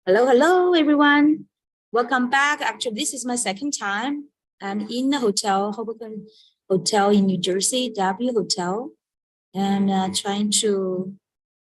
Hello, everyone. Welcome back. Actually, this is my second time. I'm in the hotel, Hoboken Hotel in New Jersey, W Hotel, and trying to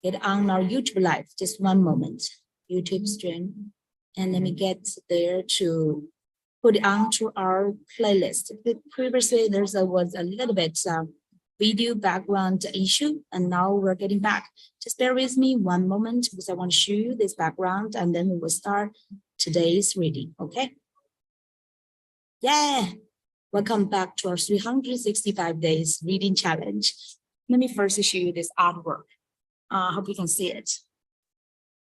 get on our YouTube live. Just one moment, YouTube stream, and let me get there to put it onto our playlist. Previously, was a little bit video background issue, and now we're getting back. Just bear with me one moment because I want to show you this background, and then we will start today's reading, okay? Yeah, welcome back to our 365 days reading challenge. Let me first show you this artwork. I hope you can see it.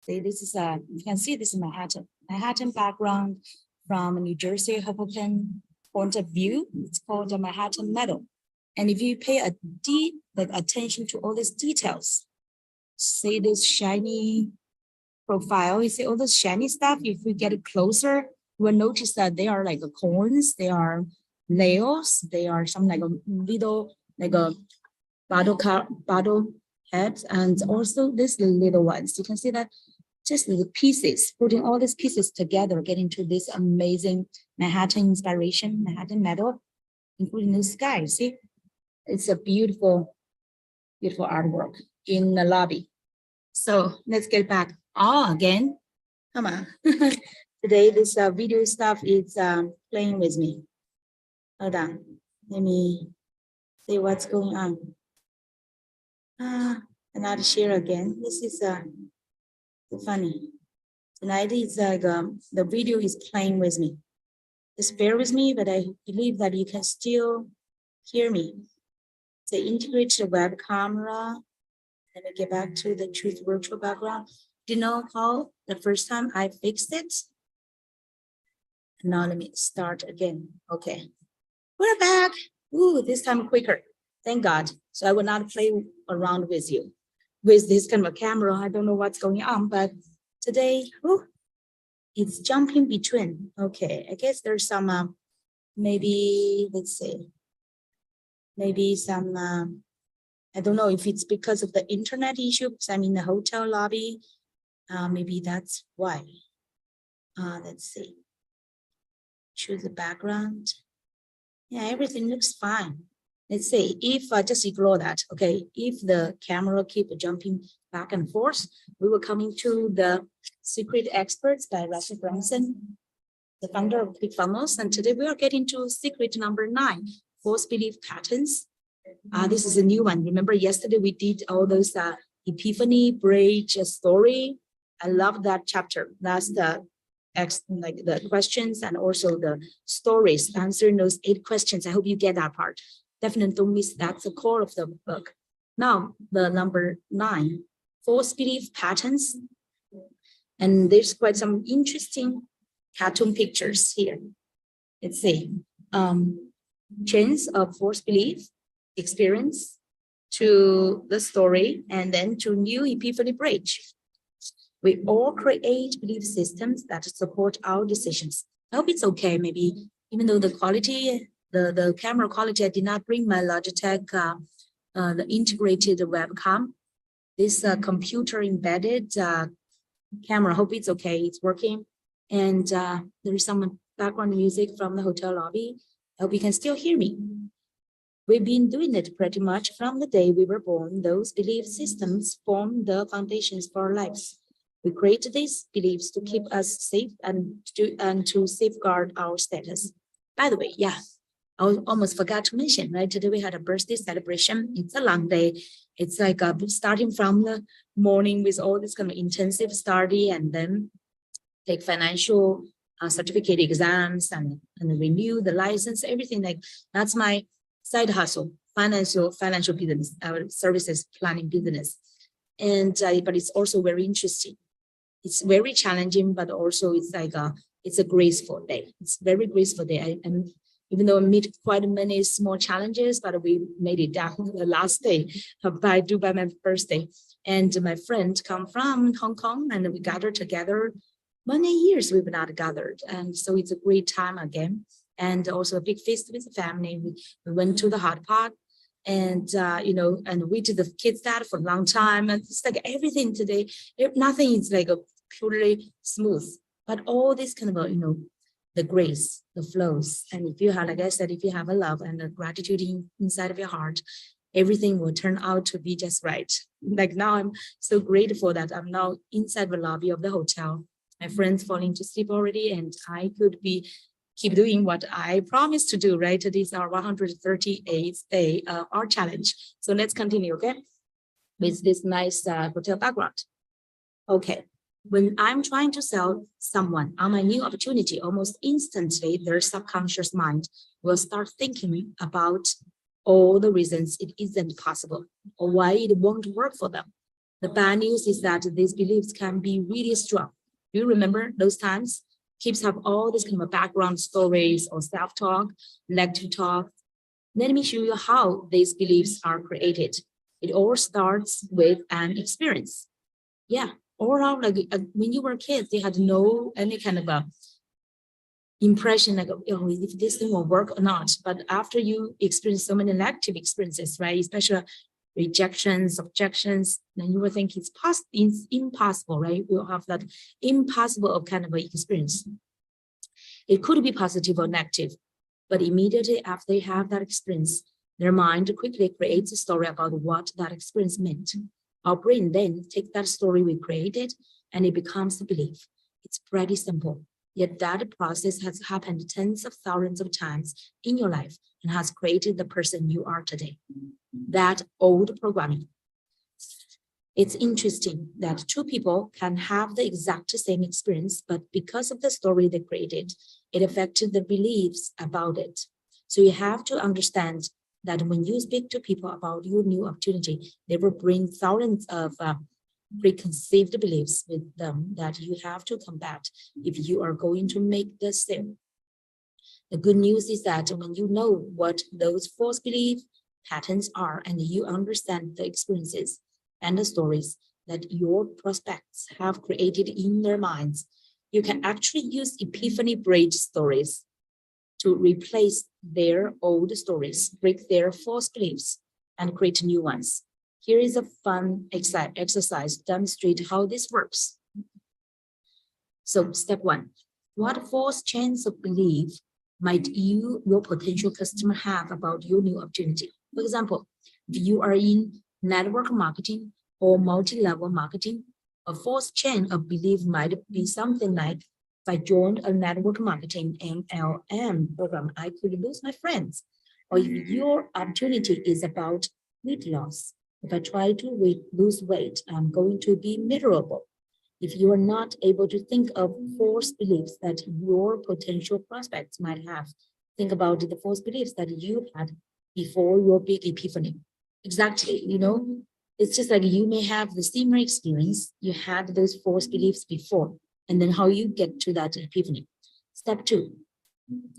See, this is you can see this is Manhattan background from New Jersey, Hoboken point of view. It's called the Manhattan Meadow. And if you pay a deep attention to all these details, see this shiny profile, you see all this shiny stuff. If we get closer, we'll notice that they are like corns, they are nails, they are some like a little like a bottle heads, and also these little ones. You can see that just the pieces, putting all these pieces together, getting to this amazing Manhattan inspiration, Manhattan Meadow, including the sky. See, it's a beautiful, beautiful artwork in the lobby. So let's get back. Again, come on. Today, this video stuff is playing with me. Hold on. Let me see what's going on. Another share again. This is funny. Tonight is the video is playing with me. Just bear with me, but I believe that you can still hear me. So integrate the web camera. Let me get back to the Truth Virtual background. Do you know how the first time I fixed it? Now let me start again. Okay, we're back. Ooh, this time quicker. Thank God. So I will not play around with you with this kind of a camera. I don't know what's going on, but today, it's jumping between. Okay, I guess there's some, maybe, let's see. Maybe some, I don't know if it's because of the internet issue, because I'm in the hotel lobby. Maybe that's why. Let's see. Choose the background. Yeah, everything looks fine. Let's say if just ignore that, okay? If the camera keep jumping back and forth, we will come into the Secret Experts by Brunson, the founder of ClickFunnels, and today we are getting to secret number 9, false belief patterns. This is a new one. Remember yesterday we did all those Epiphany bridge story. I love that chapter. That's the questions and also the stories, answering those 8 questions. I hope you get that part. Definitely don't miss that. That's the core of the book. Now, the number 9, false belief patterns. And there's quite some interesting cartoon pictures here. Let's see. Chains of false belief, experience to the story, and then to new Epiphany bridge. We all create belief systems that support our decisions. I hope it's okay. Maybe even though the quality, the camera quality, I did not bring my Logitech, the integrated webcam. This computer embedded camera. I hope it's okay. It's working. And there is some background music from the hotel lobby. I hope you can still hear me. We've been doing it pretty much from the day we were born. Those belief systems form the foundations for our lives. We create these beliefs to keep us safe and to safeguard our status. By the way, yeah, I almost forgot to mention, right? Today we had a birthday celebration. It's a long day. It's like starting from the morning with all this kind of intensive study, and then take financial certificate exams and renew the license, everything like that's my side hustle, financial business, services planning business. And but it's also very interesting. It's very challenging, but also it's like it's a graceful day. It's very graceful day. And even though I meet quite many small challenges, but we made it down the last day by my birthday. And my friend come from Hong Kong, and we gathered together. Many years we've not gathered, and so it's a great time again. And also a big feast with the family. We went to the hot pot, and and we did the kids that for a long time. And it's like everything today, nothing is like totally smooth. But all this kind of, the grace, the flows. And if you have, like I said, if you have a love and a gratitude inside of your heart, everything will turn out to be just right. Like now I'm so grateful that I'm now inside the lobby of the hotel. My friends falling to sleep already, and I could keep doing what I promised to do, right? This is our 138th day, our challenge. So let's continue, okay? With this nice hotel background. Okay, when I'm trying to sell someone on my new opportunity, almost instantly their subconscious mind will start thinking about all the reasons it isn't possible or why it won't work for them. The bad news is that these beliefs can be really strong. Do you remember those times? Kids have all these kind of background stories or self-talk, negative talk. Let me show you how these beliefs are created. It all starts with an experience. Yeah, all around, like when you were kids, they had no any kind of a impression like, if this thing will work or not. But after you experience so many negative experiences, right, especially rejections, objections, then you will think it's impossible, right? We'll have that impossible of kind of experience. It could be positive or negative, but immediately after they have that experience, their mind quickly creates a story about what that experience meant. Our brain then takes that story we created and it becomes a belief. It's pretty simple. Yet that process has happened tens of thousands of times in your life and has created the person you are today. That old programming. It's interesting that two people can have the exact same experience, but because of the story they created, it affected the beliefs about it. So you have to understand that when you speak to people about your new opportunity, they will bring thousands of preconceived beliefs with them that you have to combat if you are going to make the sale. The good news is that when you know what those false belief patterns are and you understand the experiences and the stories that your prospects have created in their minds, you can actually use Epiphany bridge stories to replace their old stories, break their false beliefs, and create new ones. Here is a fun exercise to demonstrate how this works. So step 1, what false chains of belief might your potential customer have about your new opportunity? For example, if you are in network marketing or multi-level marketing, a false chain of belief might be something like, if I joined a network marketing MLM program, I could lose my friends. Or if your opportunity is about weight loss, if I try to lose weight, I'm going to be miserable. If you are not able to think of false beliefs that your potential prospects might have, think about the false beliefs that you had before your big epiphany. Exactly, it's just like you may have the similar experience. You had those false beliefs before, and then how you get to that epiphany. Step 2.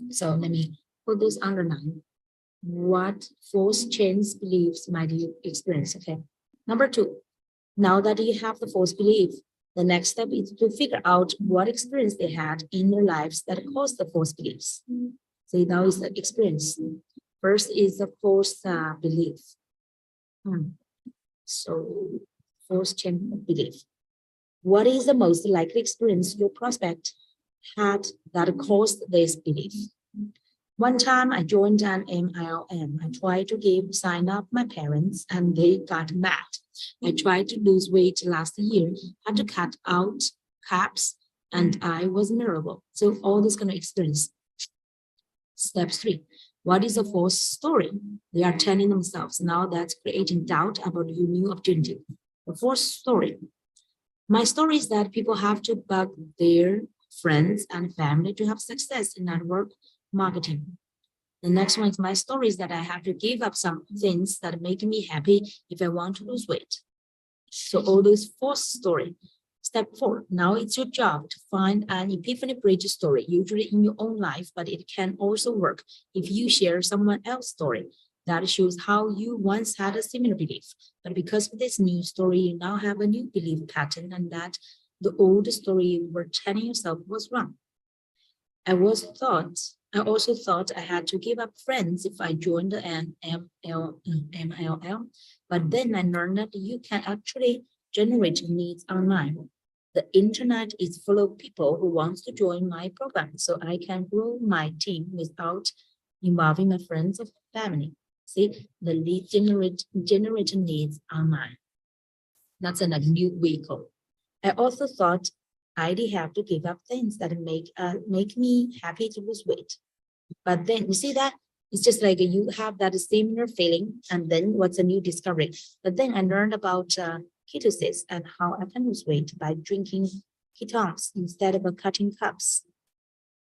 So let me put those underline. What false chains beliefs might you experience? Okay. Number 2, now that you have the false belief, the next step is to figure out what experience they had in their lives that caused the false beliefs. So now is the experience. First is the false belief. So false chain of belief. What is the most likely experience your prospect had that caused this belief? One time I joined an MLM. I tried to sign up my parents and they got mad. I tried to lose weight last year, had to cut out carbs, and I was miserable. So all this kind of experience. Step 3. What is a false story? They are telling themselves. Now that's creating doubt about your new opportunity. The false story. My story is that people have to bug their friends and family to have success in network marketing. The next one is my story is that I have to give up some things that make me happy if I want to lose weight. So all those false story. Step 4, now it's your job to find an epiphany bridge story, usually in your own life, but it can also work if you share someone else's story. That shows how you once had a similar belief, but because of this new story, you now have a new belief pattern and that the old story you were telling yourself was wrong. I also thought I had to give up friends if I joined an MLM, but then I learned that you can actually generate needs online. The internet is full of people who wants to join my program, so I can grow my team without involving my friends or family. See, the lead generator needs are mine. That's a new vehicle. I also thought I'd have to give up things that make me happy to lose weight. But then you see that it's just like you have that similar feeling, and then what's a new discovery? But then I learned about ketosis and how I can lose weight by drinking ketones instead of cutting cups.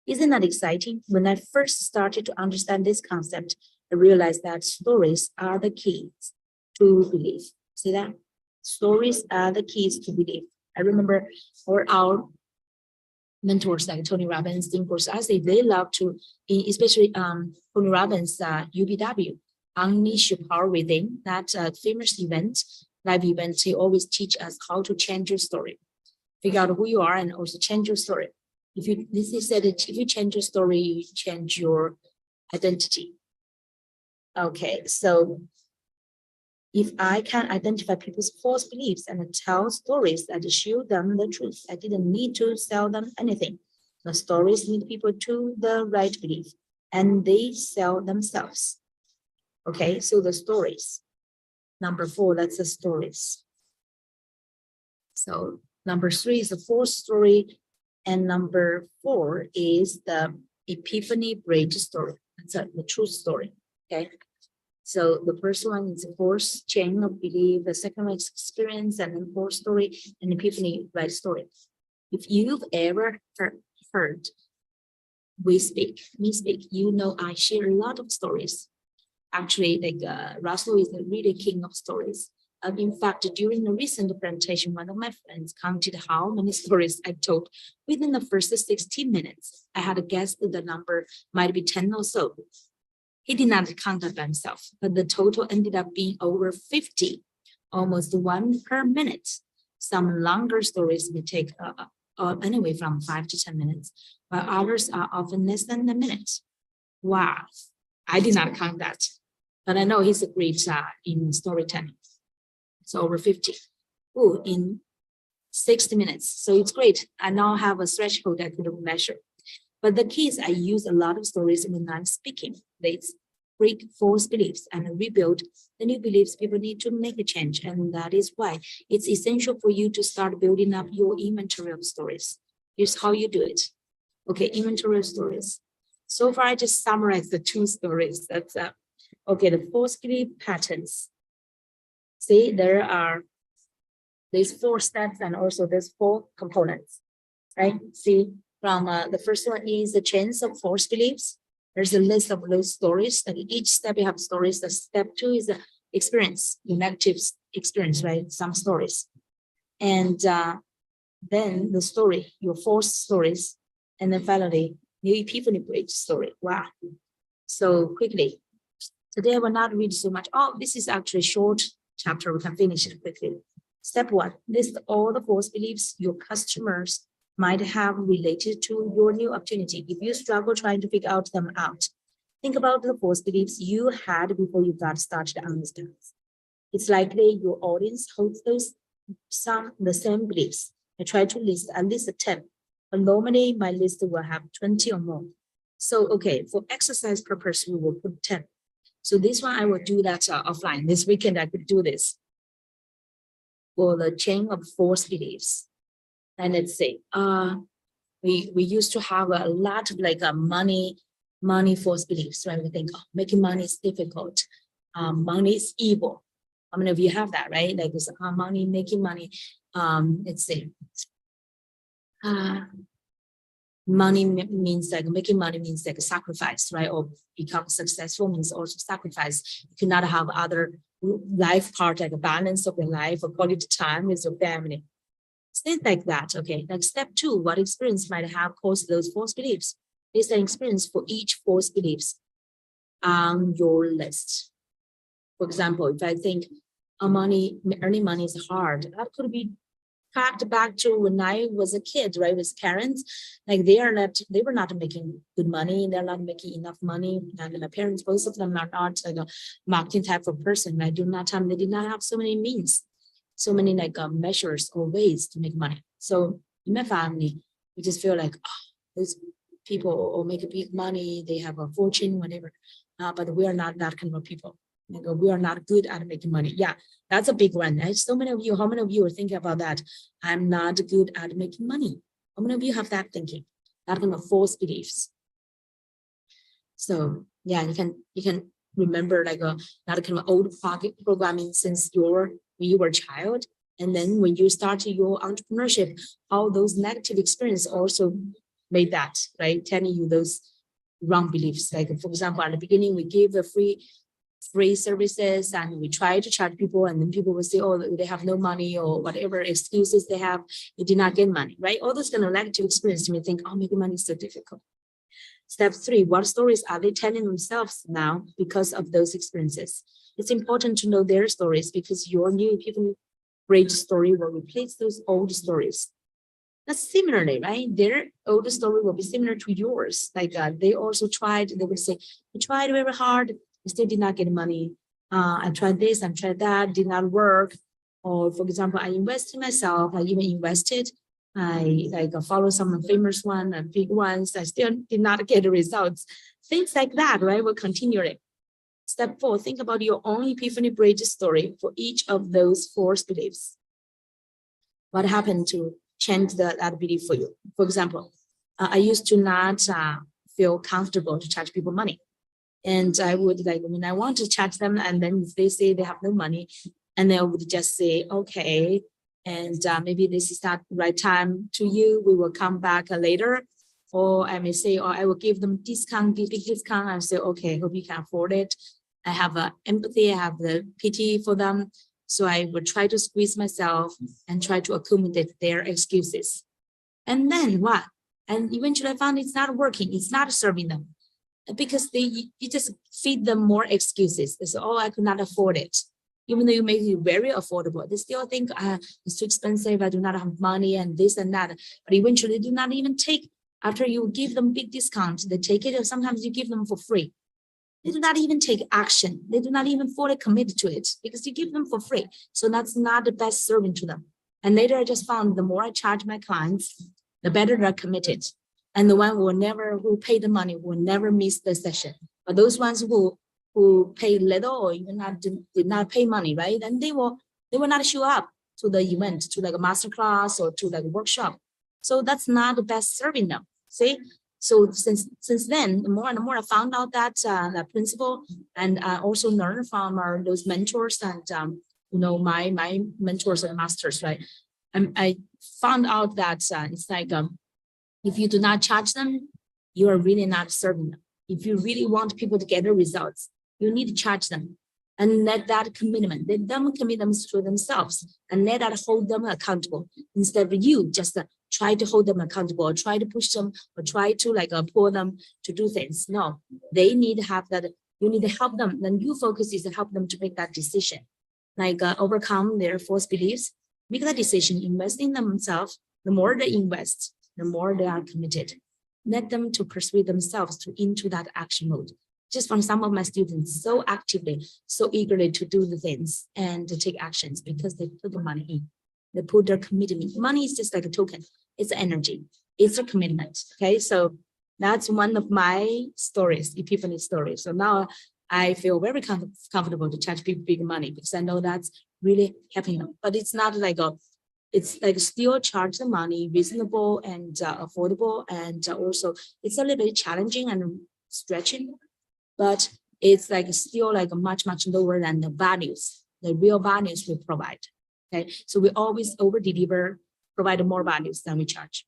Isn't that exciting? When I first started to understand this concept, I realized that stories are the keys to belief. See that? Stories are the keys to belief. I remember our mentors like Tony Robbins, Dean Course, they love to, especially Tony Robbins, UBW, Unleash Your Power Within, that famous event, live event, he always teach us how to change your story. Figure out who you are and also change your story. If you change your story, you change your identity. Okay, so if I can identify people's false beliefs and tell stories that show them the truth, I didn't need to sell them anything. The stories lead people to the right belief, and they sell themselves. Okay, so the stories. Number 4, that's the stories. So number 3 is the false story, and number 4 is the Epiphany bridge story. That's the truth story. Okay. So the first one is a false chain of belief, the second one is experience, and then false story, and Epiphany right story. If you've ever heard me speak, you know I share a lot of stories. Actually, like Russell is really king of stories. In fact, during a recent presentation, one of my friends counted how many stories I told within the first 16 minutes. I had guessed the number might be 10 or so. He did not count it by himself, but the total ended up being over 50, almost 1 per minute. Some longer stories may take anyway from 5 to 10 minutes, while others are often less than a minute. Wow, I did not count that, but I know he's a great in storytelling. So over 50. Ooh, in 60 minutes. So it's great. I now have a threshold I could measure. But the key is I use a lot of stories when I'm speaking. They break false beliefs and rebuild the new beliefs. People need to make a change. And that is why it's essential for you to start building up your inventory of stories. Here's how you do it. Okay, inventory of stories. So far, I just summarized the 2 stories. That's okay, the false belief patterns. See, there are these 4 steps and also there's 4 components, right? See, from the first one is the chains of false beliefs. There's a list of those stories. And each step you have stories. The step 2 is the experience, your negative experience, right? Some stories. And then the story, your false stories. And then finally, new Epiphany bridge story. Wow. So quickly, today I will not read so much. Oh, this is actually a short chapter. We can finish it quickly. Step 1, list all the false beliefs your customers might have related to your new opportunity. If you struggle trying to figure them out, think about the false beliefs you had before you got started on this path. It's likely your audience holds the same beliefs. I try to list at least 10, but normally my list will have 20 or more. So, okay, for exercise purpose, we will put 10. So this one, I will do that offline. This weekend, I could do this for the chain of false beliefs. And let's say, we used to have a lot of like money false beliefs, right? We think, oh, making money is difficult. Money is evil. How many of you have that, right? Like this money, making money. Let's say, money means like making money means like a sacrifice, right? Or become successful means also sacrifice. You cannot have other life part, like a balance of your life or quality time with your family. Things like that. Okay. Like step 2, what experience might have caused those false beliefs? List an experience for each false beliefs on your list. For example, if I think earning money is hard, that could be tracked back to when I was a kid, right? With parents, like they were not making good money. They're not making enough money. And my parents, both of them are not like a marketing type of person. They did not have so many means. so many like measures or ways to make money. So in my family, we just feel like, oh, those people will make a big money, they have a fortune, whatever. But we are not that kind of people. Like, we are not good at making money. Yeah, that's a big one. Right? So many of you, how many of you are thinking about that? I'm not good at making money. How many of you have that thinking? That kind of false beliefs. So yeah, you can remember like that kind of old programming since when you were a child. And then when you started your entrepreneurship, how those negative experiences also made that, right? Telling you those wrong beliefs. Like for example, at the beginning, we gave the free services and we try to charge people, and then people will say, oh, they have no money or whatever excuses they have, you did not get money, right? All those kind of negative experiences may think, oh, making money is so difficult. Step 3, what stories are they telling themselves now because of those experiences? It's important to know their stories because your new Epiphany great story will replace those old stories. That's similarly, right? Their old story will be similar to yours. Like they also tried, they will say, I tried very hard, I still did not get money. I tried this, I tried that, did not work. Or for example, I invested myself, I even invested. I like follow some famous one and big ones. I still did not get the results. Things like that, right? Will continue it. Step 4, think about your own Epiphany bridge story for each of those 4 beliefs. What happened to change that belief for you? For example, I used to not feel comfortable to charge people money. And I would like, when I want to charge them, and then if they say they have no money, and they would just say, okay, and maybe this is not the right time to you, we will come back later. Or I may say, or I will give them discount, big discount, and say, okay, hope you can afford it. I have empathy, I have the pity for them. So I would try to squeeze myself and try to accommodate their excuses. And then what? And eventually I found it's not working, it's not serving them. Because you just feed them more excuses. They say, oh, I could not afford it. Even though you make it very affordable, they still think it's too expensive, I do not have money and this and that. But eventually they do not even take, after you give them big discounts, they take it, or sometimes you give them for free. They do not even take action. They do not even fully commit to it because you give them for free. So that's not the best serving to them. And later I just found the more I charge my clients, the better they're committed. And the one who pay the money will never miss the session. But those ones who pay little or even did not pay money, right? Then they will not show up to the event, to like a masterclass or to like a workshop. So that's not the best serving them. See? So since then, the more and more I found out that that principle, and I also learned from those mentors and my mentors and masters, right? I found out that it's like if you do not charge them, you are really not serving them. If you really want people to get the results, you need to charge them and let that commitment, let them commit to themselves and let that hold them accountable instead of you just try to hold them accountable or try to push them or try to like pull them to do things. No, they need to have that. You need to help them. Then you focus is to help them to make that decision, like overcome their false beliefs, make that decision, invest in themselves. The more they invest, the more they are committed. Let them to persuade themselves into that action mode. Just from some of my students, so actively, so eagerly to do the things and to take actions because they put the money in. They put their commitment. Money is just like a token. It's energy. It's a commitment. Okay, so that's one of my stories, Epiphany stories. So now I feel very comfortable to charge people big money because I know that's really helping them. But it's not like it's like still charge the money reasonable and affordable, and also it's a little bit challenging and stretching, but it's like still like much lower than the values, the real values we provide. Okay, so we always over deliver, provide more values than we charge.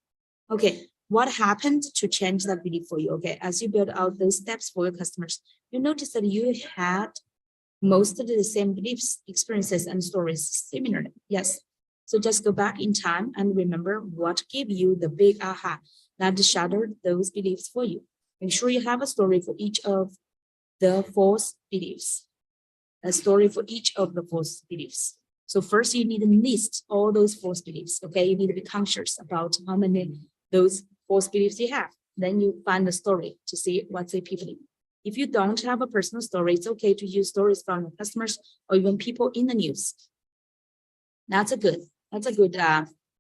Okay, what happened to change that belief for you? Okay, as you build out those steps for your customers, you notice that you had most of the same beliefs, experiences, and stories similarly. Yes. So just go back in time and remember what gave you the big aha that shattered those beliefs for you. Make sure you have a story for each of the false beliefs. A story for each of the false beliefs. So first you need to list all those false beliefs. Okay, you need to be conscious about how many those false beliefs you have. Then you find the story to see what's Epiphany. If you don't have a personal story, it's okay to use stories from your customers or even people in the news. That's a good,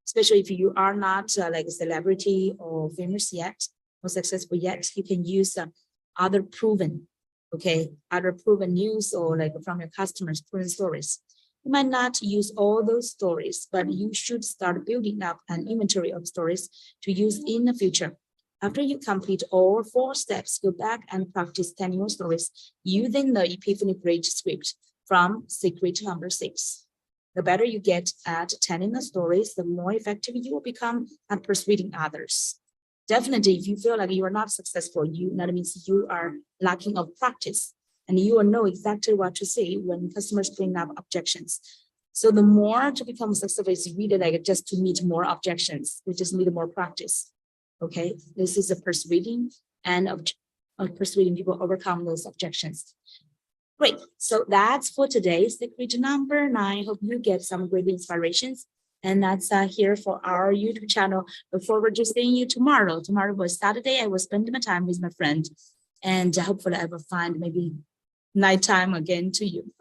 especially if you are not like a celebrity or famous yet or successful yet, you can use other proven, other proven news or like from your customers, proven stories. You might not use all those stories, but you should start building up an inventory of stories to use in the future. After you complete all 4 steps, go back and practice 10 more stories using the Epiphany Bridge script from secret number 6. The better you get at telling the stories, the more effective you will become at persuading others. Definitely, if you feel like you are not successful, that means you are lacking of practice, and you will know exactly what to say when customers bring up objections. So the more to become successful is really like just to meet more objections. We just need more practice. Okay, this is a persuading and persuading people overcome those objections. Great. So that's for today's secret number 9. Hope you get some great inspirations. And that's here for our YouTube channel. Look forward to seeing you tomorrow. Tomorrow was Saturday. I will spend my time with my friend. And hopefully I will find maybe nighttime again to you.